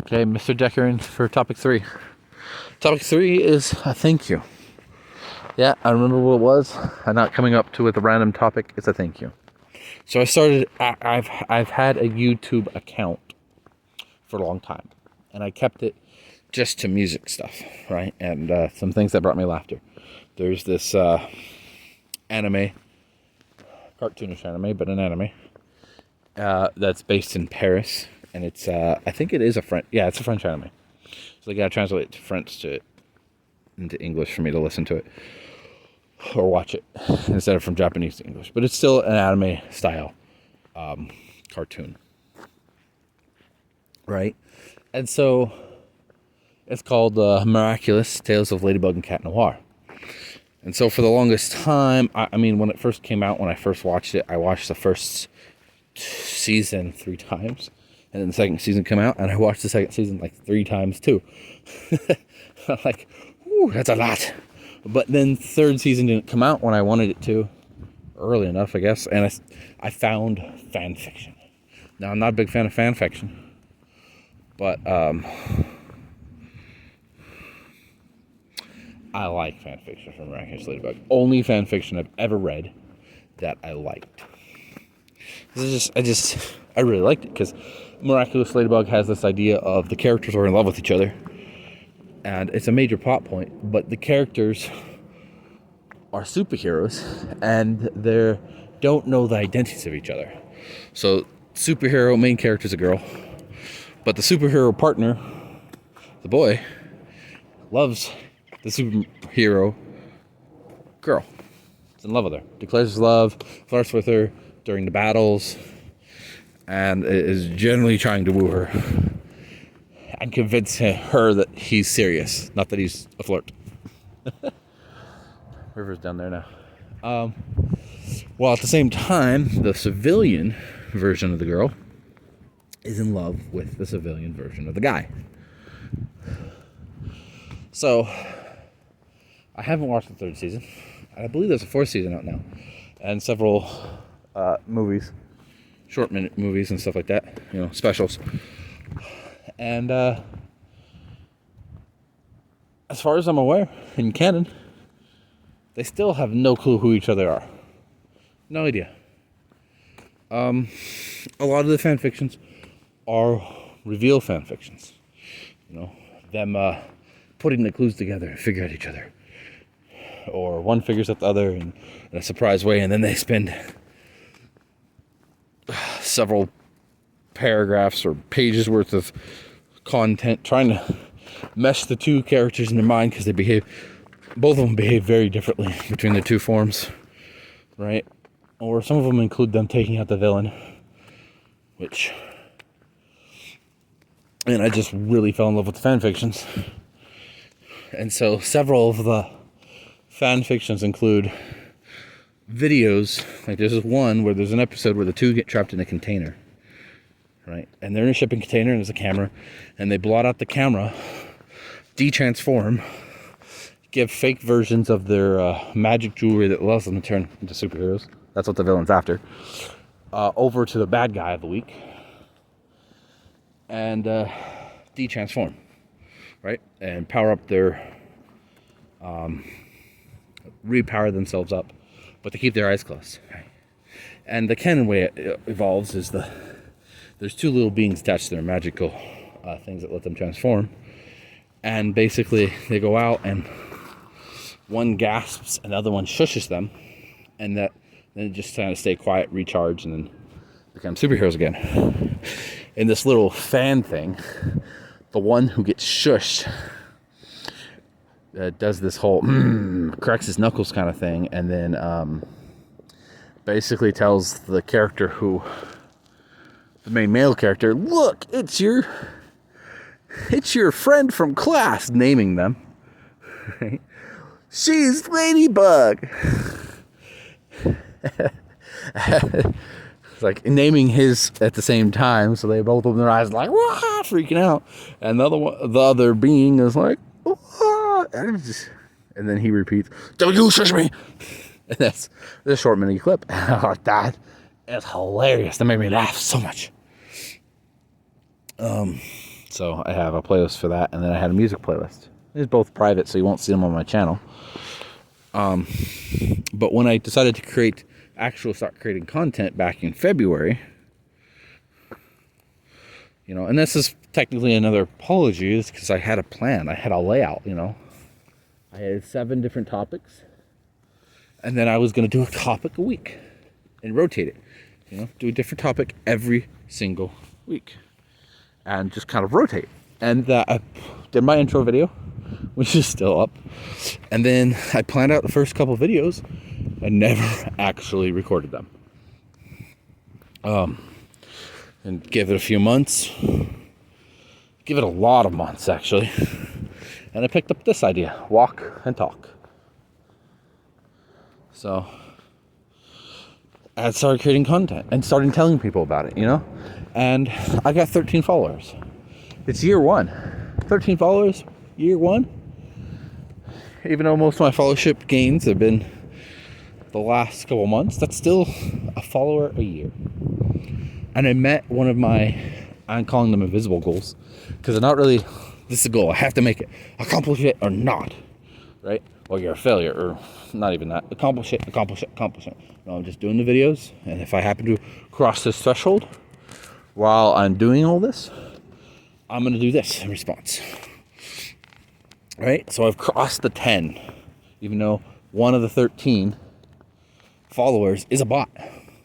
Okay, Mr. Decker for topic 3. Topic 3 is a thank you. Yeah, I remember what it was. I'm not coming up to with a random topic. It's a thank you. So I've had a YouTube account for a long time, and I kept it just to music stuff, right? And some things that brought me laughter. There's this anime, cartoonish anime, but an anime that's based in Paris, and it's I think it is a French. Yeah, it's a French anime. So they gotta translate it to French into English for me to listen to it or watch it instead of from Japanese to English. But it's still an anime style cartoon, right? And so it's called Miraculous Tales of Ladybug and Cat Noir. And so for the longest time, I mean, when it first came out, when I first watched it, I watched the first season 3 times. And then the second season came out, and I watched the second season like 3 times too. I'm like, ooh, that's a lot. But then third season didn't come out when I wanted it to, early enough, I guess. And I found fan fiction. Now, I'm not a big fan of fan fiction, but I like fan fiction from Miraculous Ladybug. Only fan fiction I've ever read that I liked. I really liked it because Miraculous Ladybug has this idea of the characters are in love with each other, and it's a major plot point. But the characters are superheroes, and they don't know the identities of each other. So, superhero main character is a girl, but the superhero partner, the boy, loves the superhero girl. Is in love with her, declares his love, flirts with her during the battles, and is generally trying to woo her and convince her that he's serious, not that he's a flirt. River's down there now. While at the same time, the civilian version of the girl is in love with the civilian version of the guy. So, I haven't watched the 3rd season. I believe there's a 4th season out now. And several movies, short-minute movies and stuff like that. Specials. And as far as I'm aware, in canon, they still have no clue who each other are. No idea. A lot of the fan fictions are reveal fan fictions. Them putting the clues together and figure out each other. Or one figures out the other in a surprise way, and then they spend several paragraphs or pages worth of content trying to mesh the two characters in their mind because both of them behave very differently between the two forms, right? Or some of them include them taking out the villain, and I just really fell in love with the fan fictions. And so several of the fan fictions include videos. Like there's this one where there's an episode where the two get trapped in a container, right? And they're in a shipping container and there's a camera, and they blot out the camera, de-transform, give fake versions of their magic jewelry that allows them to turn into superheroes. That's what the villain's after. Over to the bad guy of the week. And de-transform, right? And power up their... repower themselves up. But they keep their eyes closed, right? And the canon way it evolves is there's 2 little beings attached to their magical things that let them transform. And basically, they go out and one gasps and the other one shushes them. And then it just kind of stay quiet, recharge, and then become superheroes again. In this little fan thing, the one who gets shushed does this whole cracks his knuckles kind of thing, and then basically tells the character the main male character, look, it's your friend from class, naming them. Right? She's Ladybug. It's like naming his at the same time, so they both open their eyes like, wah, freaking out, and the other being is like, wah, and then he repeats, don't you shush me. And that's the short mini clip. That is hilarious. That made me laugh so much. So I have a playlist for that, and then I had a music playlist. It's both private, so you won't see them on my channel. But when I decided to start creating content back in February, and this is technically another apology, is because I had a plan, I had a layout, I had 7 different topics, and then I was going to do a topic a week and rotate it, do a different topic every single week and just kind of rotate. And I did my intro video, which is still up, and then I planned out the first couple videos and never actually recorded them. And give it a few months, give it a lot of months actually, and I picked up this idea: walk and talk. So I started creating content and started telling people about it, and I got 13 followers. It's year 1. 13 followers, year 1. Even though most of my followership gains have been the last couple months, that's still a follower a year. And I met one of I'm calling them invisible goals, because they're not really, this is a goal, I have to make it, accomplish it or not, right? Or you're a failure, or not even that, accomplish it. No, I'm just doing the videos, and if I happen to cross this threshold while I'm doing all this, I'm going to do this in response, right? So I've crossed the 10, even though one of the 13 followers is a bot.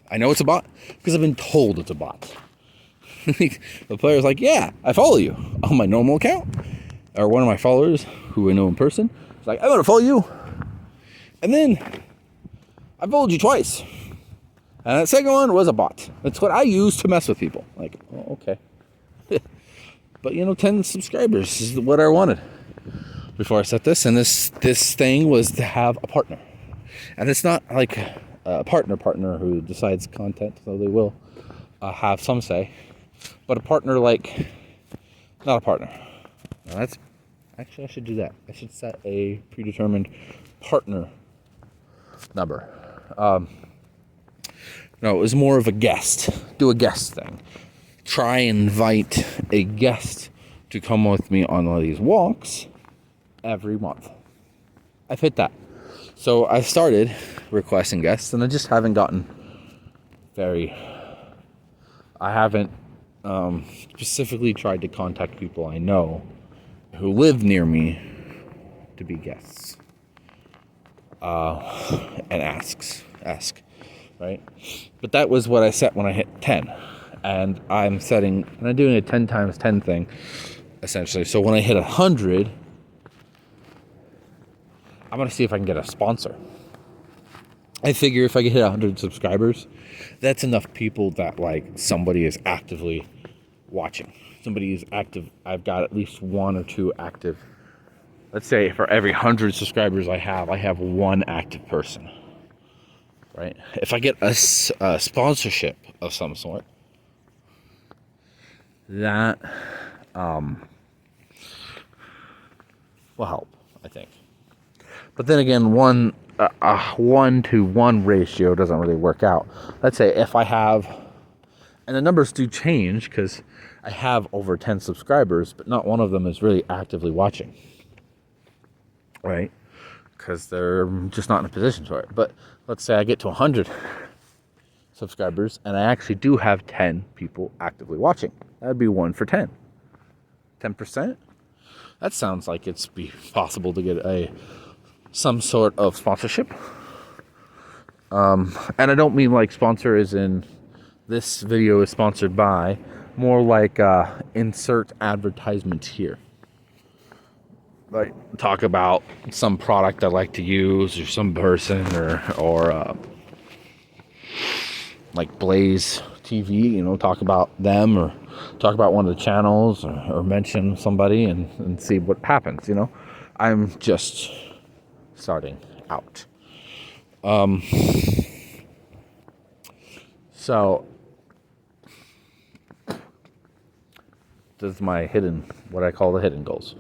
I know it's a bot because I've been told it's a bot. The player's like, yeah, I follow you on my normal account. Or one of my followers who I know in person is like, I'm going to follow you. And then I followed you twice. And that second one was a bot. That's what I use to mess with people. Like, oh, okay. But 10 subscribers is what I wanted before I set this. And this thing was to have a partner. And it's not like a partner who decides content, so they will have some say. But a partner not a partner. Now actually, I should do that. I should set a predetermined partner number. No, it was more of a guest. Do a guest thing. Try and invite a guest to come with me on one of these walks every month. I've hit that. So I started requesting guests, and I just haven't gotten I haven't specifically tried to contact people I know who live near me to be guests. And ask, right? But that was what I set when I hit 10. And I'm doing a 10 times 10 thing, essentially. So when I hit 100, I'm going to see if I can get a sponsor. I figure if I can hit 100 subscribers, that's enough people that somebody is actively watching. Somebody is active. I've got at least 1 or 2 active. Let's say for every 100 subscribers I have 1 active person. Right? If I get a sponsorship of some sort, that will help, I think. But then again, 1-to-1 ratio doesn't really work out. Let's say if I have, and the numbers do change because I have over 10 subscribers, but not one of them is really actively watching, right? Because they're just not in a position for it. But let's say I get to 100 subscribers and I actually do have 10 people actively watching. That'd be 1 for 10. 10%? That sounds like it's possible to get some sort of sponsorship. And I don't mean sponsor as in this video is sponsored by, more like insert advertisement here. Talk about some product I like to use, or some person, or Blaze TV, talk about them, or talk about one of the channels, or mention somebody and see what happens, I'm just starting out. So this is my what I call the hidden goals.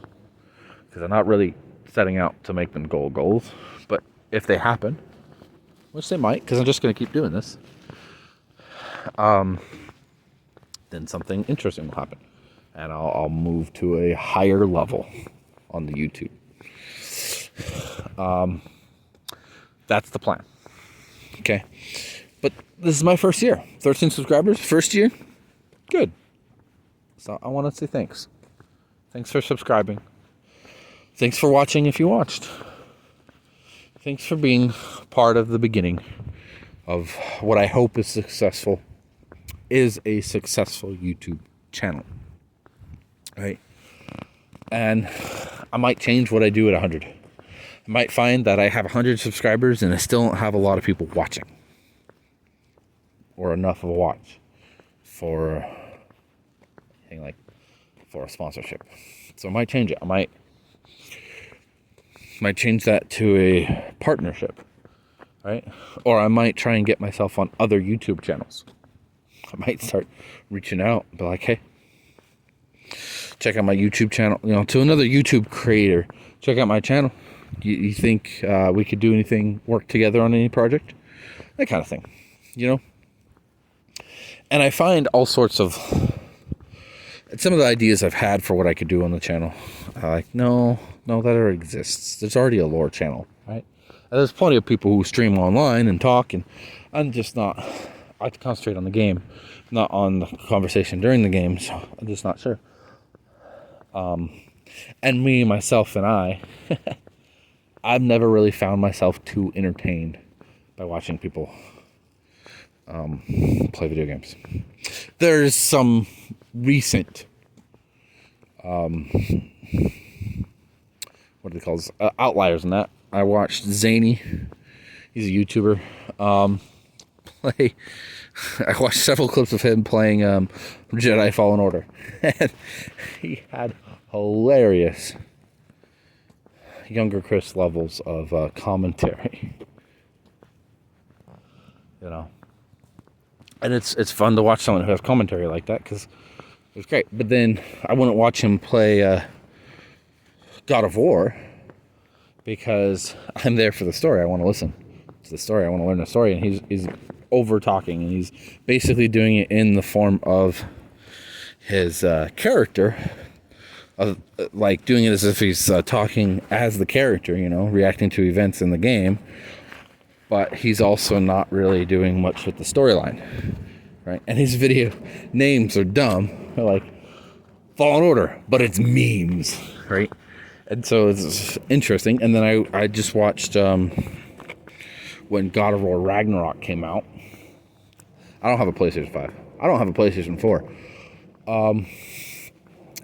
Because I'm not really setting out to make them goals. But if they happen, which they might, because I'm just going to keep doing this, then something interesting will happen. and I'll move to a higher level on the YouTube. That's the plan. Okay. But this is my first year. 13 subscribers, first year. Good. So I want to say thanks. Thanks for subscribing. Thanks for watching if you watched. Thanks for being part of the beginning of what I hope is a successful YouTube channel. Right? And I might change what I do at 100. I might find that I have 100 subscribers and I still don't have a lot of people watching. Or enough of a watch for a sponsorship. So I might change it. I might change that to a partnership, right? Or I might try and get myself on other YouTube channels. I might start reaching out and be like, hey, check out my YouTube channel, to another YouTube creator. Check out my channel. You think we could do anything, work together on any project? That kind of thing, And I find all sorts of, some of the ideas I've had for what I could do on the channel. No, that already exists. There's already a lore channel, right? And there's plenty of people who stream online and talk, and I'm just not, I like to concentrate on the game, not on the conversation during the game, so I'm just not sure. And me, myself, and I've never really found myself too entertained by watching people play video games. There's some recent what do they call this? Outliers in that. I watched Zany. He's a YouTuber. I watched several clips of him playing Jedi Fallen Order. And he had hilarious younger Chris levels of commentary. And it's fun to watch someone who has commentary like that, because it's great. But then I wouldn't watch him play God of War, because I'm there for the story. I want to listen to the story. I want to learn the story. And he's over talking, and he's basically doing it in the form of his character, of like doing it as if he's talking as the character, reacting to events in the game. But he's also not really doing much with the storyline, right? And his video names are dumb. They're like Fallen Order, but it's memes, right? And so it's interesting. And then I just watched when God of War Ragnarok came out. I don't have a PlayStation 5. I don't have a PlayStation 4.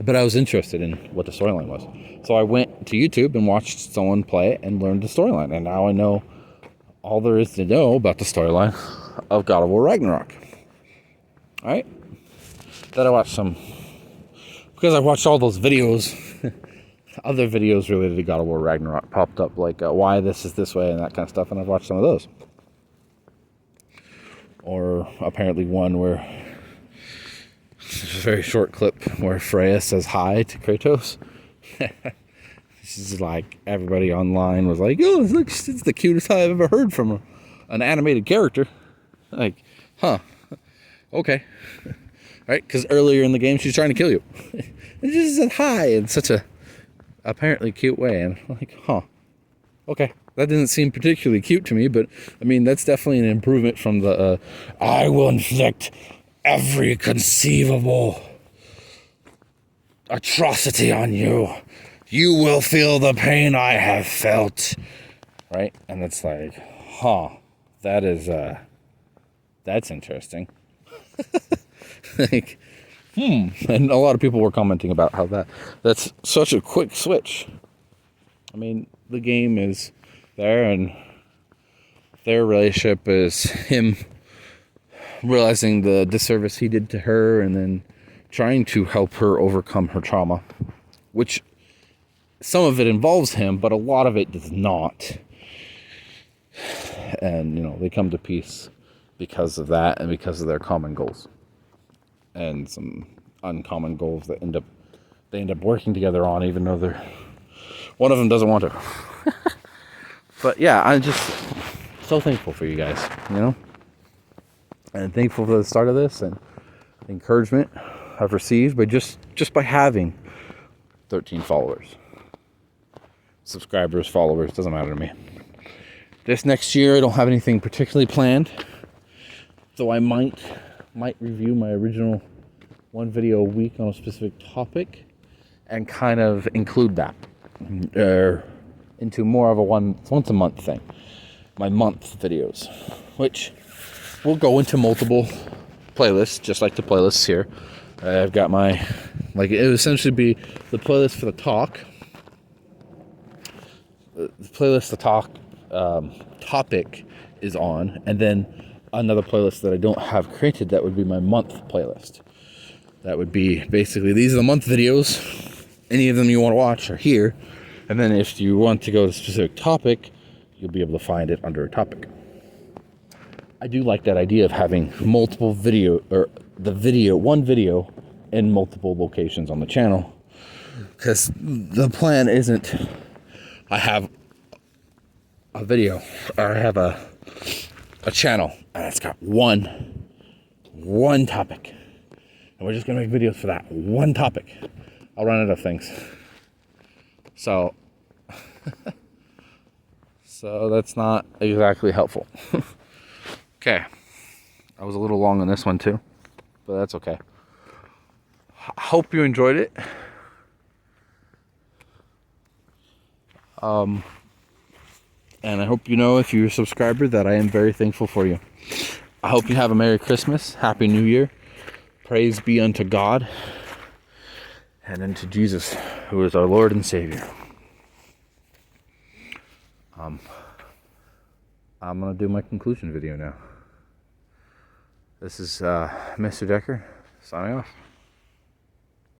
But I was interested in what the storyline was. So I went to YouTube and watched someone play it and learned the storyline. And now I know all there is to know about the storyline of God of War Ragnarok. Alright? Then I watched because I watched all those videos, other videos related to God of War Ragnarok popped up, like why this is this way and that kind of stuff, and I've watched some of those. Or apparently one where, it's a very short clip where Freya says hi to Kratos. She's like, everybody online was like, oh, it's the cutest I've ever heard from an animated character. Like, huh, okay. Right? Because earlier in the game, she's trying to kill you. And she just said hi in such a apparently cute way. And I'm like, huh, okay. That didn't seem particularly cute to me, but I mean, that's definitely an improvement from the, I will inflict every conceivable atrocity on you. You will feel the pain I have felt. Right? And it's like, huh, that's interesting. Like, and a lot of people were commenting about how that's such a quick switch. I mean, the game is there, and their relationship is him realizing the disservice he did to her and then trying to help her overcome her trauma, which some of it involves him, but a lot of it does not. And, they come to peace because of that and because of their common goals. And some uncommon goals that they end up working together on, even though one of them doesn't want to. But yeah, I'm just so thankful for you guys, and thankful for the start of this and encouragement. I've received by just by having 13 followers. Subscribers, followers, doesn't matter to me. This next year I don't have anything particularly planned, though I might review my original one video a week on a specific topic and kind of include that into more of a once a month thing. My month videos, which will go into multiple playlists, just like the playlists here. I've got my, like, it would essentially be the playlist for the talk, the playlist the talk topic is on, and then another playlist that I don't have created that would be my month playlist. That would be basically, these are the month videos. Any of them you want to watch are here. And then if you want to go to a specific topic, you'll be able to find it under a topic. I do like that idea of having multiple video, or one video in multiple locations on the channel. Because the plan isn't, I have a video, or I have a channel, and it's got one topic. And we're just going to make videos for that one topic. I'll run out of things. So that's not exactly helpful. Okay. I was a little long on this one too, but that's okay. Hope you enjoyed it. And I hope you know, if you're a subscriber, that I am very thankful for you. I hope you have a Merry Christmas, Happy New Year. Praise be unto God and unto Jesus, who is our Lord and Savior. I'm going to do my conclusion video now. This is Mr. Decker signing off.